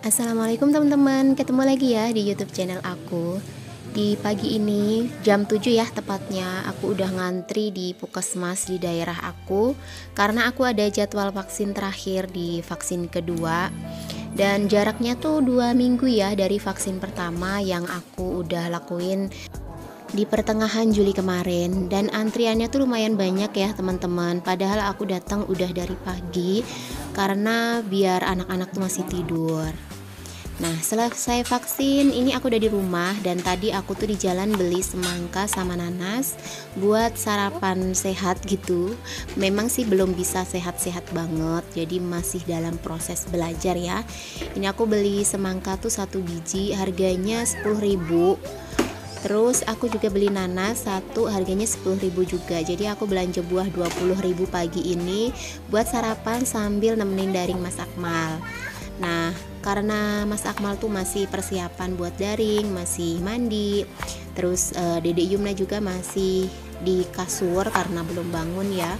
Assalamualaikum teman-teman, ketemu lagi ya di YouTube channel aku. Di pagi ini jam 7 ya tepatnya, aku udah ngantri di Puskesmas di daerah aku karena aku ada jadwal vaksin terakhir di vaksin kedua. Dan jaraknya tuh 2 minggu ya dari vaksin pertama yang aku udah lakuin di pertengahan Juli kemarin. Dan antriannya tuh lumayan banyak ya teman-teman. Padahal aku datang udah dari pagi karena biar anak-anak tuh masih tidur. Nah, selesai vaksin, ini aku udah di rumah dan tadi aku tuh di jalan beli semangka sama nanas buat sarapan sehat gitu. Memang sih belum bisa sehat-sehat banget, jadi masih dalam proses belajar ya. Ini aku beli semangka tuh 1 biji, harganya 10.000. Terus aku juga beli nanas satu, harganya 10.000 juga. Jadi aku belanja buah 20.000 pagi ini buat sarapan sambil nemenin daring Mas Akmal. Nah, karena Mas Akmal tuh masih persiapan buat daring, masih mandi. Terus Dedek Yumna juga masih di kasur karena belum bangun ya.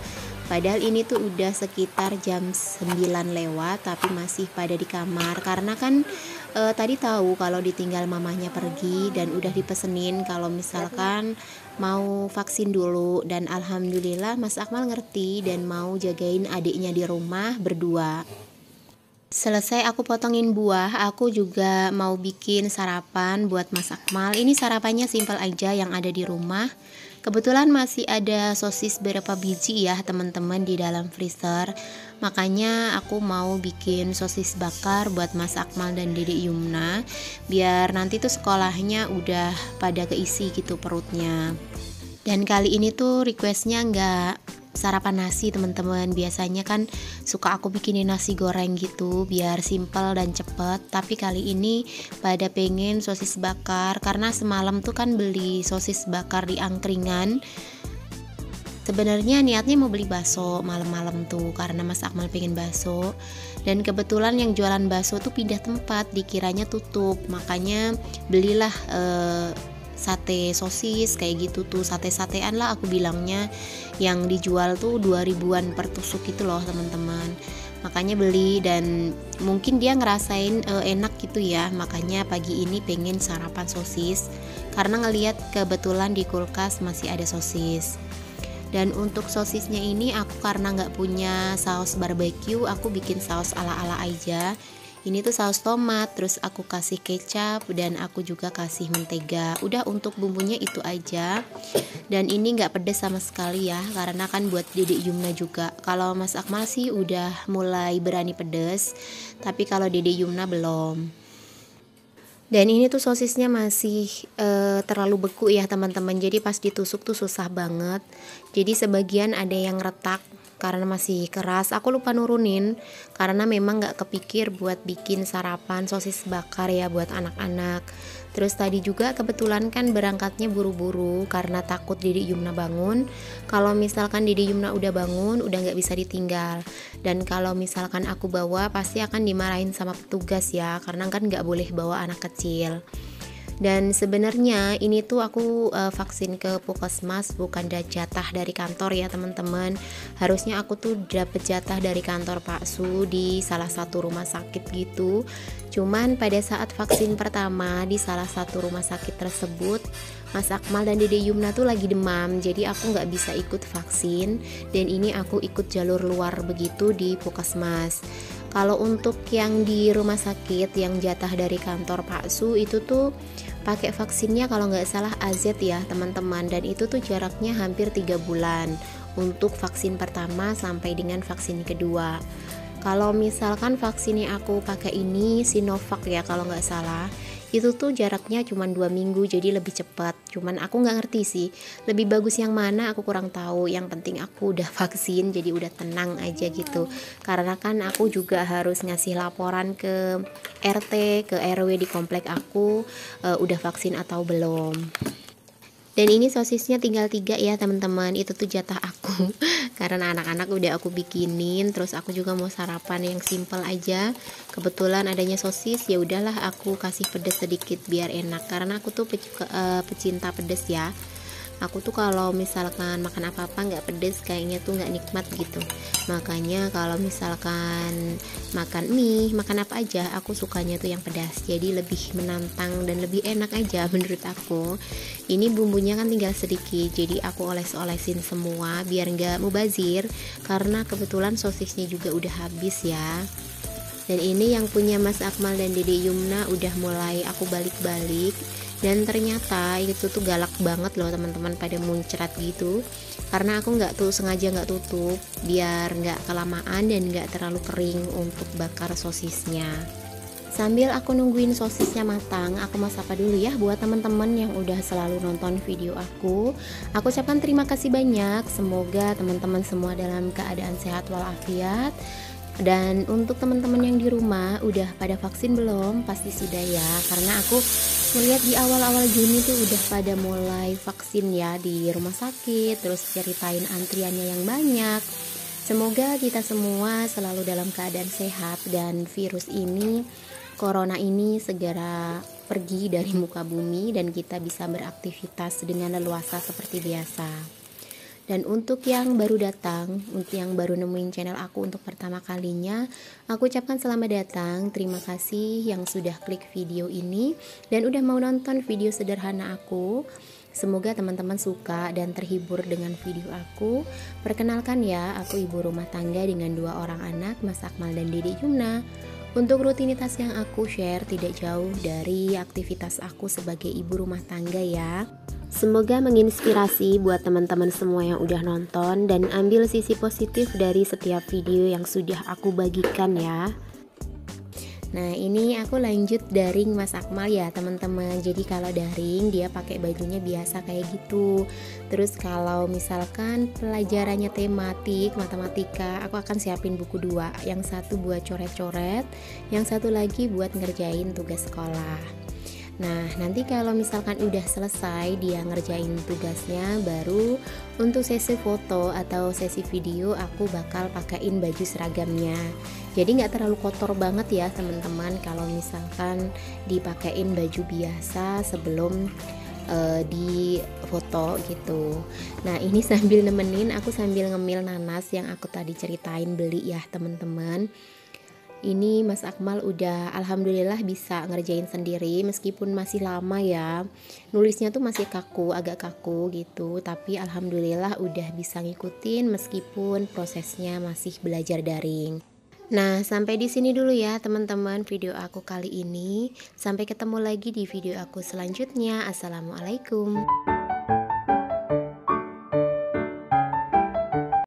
Padahal ini tuh udah sekitar jam 9 lewat tapi masih pada di kamar karena kan tadi tahu kalau ditinggal mamanya pergi dan udah dipesenin kalau misalkan mau vaksin dulu, dan alhamdulillah Mas Akmal ngerti dan mau jagain adiknya di rumah berdua. Selesai aku potongin buah, aku juga mau bikin sarapan buat Mas Akmal. Ini sarapannya simpel aja yang ada di rumah. Kebetulan masih ada sosis beberapa biji ya teman-teman di dalam freezer. Makanya aku mau bikin sosis bakar buat Mas Akmal dan Dedek Yumna, biar nanti tuh sekolahnya udah pada keisi gitu perutnya. Dan kali ini tuh requestnya nggak sarapan nasi teman-teman. Biasanya kan suka aku bikinin nasi goreng gitu biar simple dan cepet, tapi kali ini pada pengen sosis bakar karena semalam tuh kan beli sosis bakar di angkringan. Sebenarnya niatnya mau beli bakso malam-malam tuh karena Mas Akmal pengen bakso, dan kebetulan yang jualan bakso tuh pindah tempat, dikiranya tutup, makanya belilah sate sosis kayak gitu tuh, sate-satean lah aku bilangnya, yang dijual tuh 2.000-an per tusuk gitu loh teman-teman. Makanya beli dan mungkin dia ngerasain enak gitu ya, makanya pagi ini pengen sarapan sosis karena ngelihat kebetulan di kulkas masih ada sosis. Dan untuk sosisnya ini aku karena nggak punya saus barbeque, aku bikin saus ala-ala aja. Ini tuh saus tomat, terus aku kasih kecap dan aku juga kasih mentega. Udah, untuk bumbunya itu aja. Dan ini nggak pedes sama sekali ya, karena kan buat Dedek Yumna juga. Kalau Mas Akmal sih udah mulai berani pedes, tapi kalau Dedek Yumna belum. Dan ini tuh sosisnya masih terlalu beku ya teman-teman, jadi pas ditusuk tuh susah banget. Jadi sebagian ada yang retak karena masih keras. Aku lupa nurunin karena memang gak kepikir buat bikin sarapan sosis bakar ya buat anak-anak. Terus tadi juga kebetulan kan berangkatnya buru-buru karena takut Dedek Yumna bangun. Kalau misalkan Dedek Yumna udah bangun, udah gak bisa ditinggal. Dan kalau misalkan aku bawa pasti akan dimarahin sama petugas ya, karena kan gak boleh bawa anak kecil. Dan sebenarnya ini tuh aku vaksin ke Puskesmas bukan jatah dari kantor ya teman-teman. Harusnya aku tuh dapet jatah dari kantor Pak Su di salah satu rumah sakit gitu. Cuman pada saat vaksin pertama di salah satu rumah sakit tersebut, Mas Akmal dan Dedek Yumna tuh lagi demam, jadi aku nggak bisa ikut vaksin. Dan ini aku ikut jalur luar begitu di Puskesmas. Kalau untuk yang di rumah sakit yang jatah dari kantor Pak Su itu tuh pakai vaksinnya kalau nggak salah AZ ya teman-teman, dan itu tuh jaraknya hampir 3 bulan untuk vaksin pertama sampai dengan vaksin kedua. Kalau misalkan vaksin yang aku pakai ini Sinovac ya kalau nggak salah, itu tuh jaraknya cuma 2 minggu, jadi lebih cepat. Cuman aku nggak ngerti sih lebih bagus yang mana, aku kurang tahu. Yang penting aku udah vaksin, jadi udah tenang aja gitu. Karena kan aku juga harus ngasih laporan ke RT, ke RW di komplek aku udah vaksin atau belum. Dan ini sosisnya tinggal 3 ya teman-teman, itu tuh jatah aku karena anak-anak udah aku bikinin. Terus aku juga mau sarapan yang simple aja, kebetulan adanya sosis, ya udahlah aku kasih pedas sedikit biar enak karena aku tuh pecinta pedas ya. Aku tuh kalau misalkan makan apa-apa nggak pedes kayaknya tuh nggak nikmat gitu. Makanya kalau misalkan makan mie, makan apa aja, aku sukanya tuh yang pedas. Jadi lebih menantang dan lebih enak aja menurut aku. Ini bumbunya kan tinggal sedikit, jadi aku oles-olesin semua biar nggak mubazir. Karena kebetulan sosisnya juga udah habis ya. Dan ini yang punya Mas Akmal dan Dede Yumna udah mulai aku balik-balik. Dan ternyata itu tuh galak banget loh teman-teman, pada muncrat gitu. Karena aku sengaja nggak tutup biar nggak kelamaan dan nggak terlalu kering untuk bakar sosisnya. Sambil aku nungguin sosisnya matang, aku mau sapa dulu ya buat teman-teman yang udah selalu nonton video aku. Aku ucapkan terima kasih banyak. Semoga teman-teman semua dalam keadaan sehat walafiat. Dan untuk teman-teman yang di rumah udah pada vaksin belum? Pasti sudah ya, karena aku melihat di awal-awal Juni tuh udah pada mulai vaksin ya di rumah sakit, terus ceritain antriannya yang banyak. Semoga kita semua selalu dalam keadaan sehat dan virus ini, corona ini segera pergi dari muka bumi dan kita bisa beraktivitas dengan leluasa seperti biasa. Dan untuk yang baru datang, untuk yang baru nemuin channel aku untuk pertama kalinya, aku ucapkan selamat datang. Terima kasih yang sudah klik video ini dan udah mau nonton video sederhana aku. Semoga teman-teman suka dan terhibur dengan video aku. Perkenalkan ya, aku ibu rumah tangga dengan 2 orang anak, Mas Akmal dan Dede Yumna. Untuk rutinitas yang aku share tidak jauh dari aktivitas aku sebagai ibu rumah tangga ya. Semoga menginspirasi buat teman-teman semua yang udah nonton dan ambil sisi positif dari setiap video yang sudah aku bagikan ya. Nah, ini aku lanjut daring Mas Akmal ya teman-teman. Jadi kalau daring dia pakai bajunya biasa kayak gitu. Terus kalau misalkan pelajarannya tematik matematika, aku akan siapin buku 2. Yang satu buat coret-coret, yang satu lagi buat ngerjain tugas sekolah. Nah, nanti kalau misalkan udah selesai dia ngerjain tugasnya, baru untuk sesi foto atau sesi video aku bakal pakein baju seragamnya. Jadi nggak terlalu kotor banget ya teman-teman kalau misalkan dipakein baju biasa sebelum di foto gitu. Nah, ini sambil nemenin aku sambil ngemil nanas yang aku tadi ceritain beli ya teman-teman. Ini Mas Akmal udah alhamdulillah bisa ngerjain sendiri meskipun masih lama ya. Nulisnya tuh masih kaku, agak kaku gitu, tapi alhamdulillah udah bisa ngikutin meskipun prosesnya masih belajar daring. Nah, sampai di sini dulu ya teman-teman video aku kali ini. Sampai ketemu lagi di video aku selanjutnya. Assalamualaikum.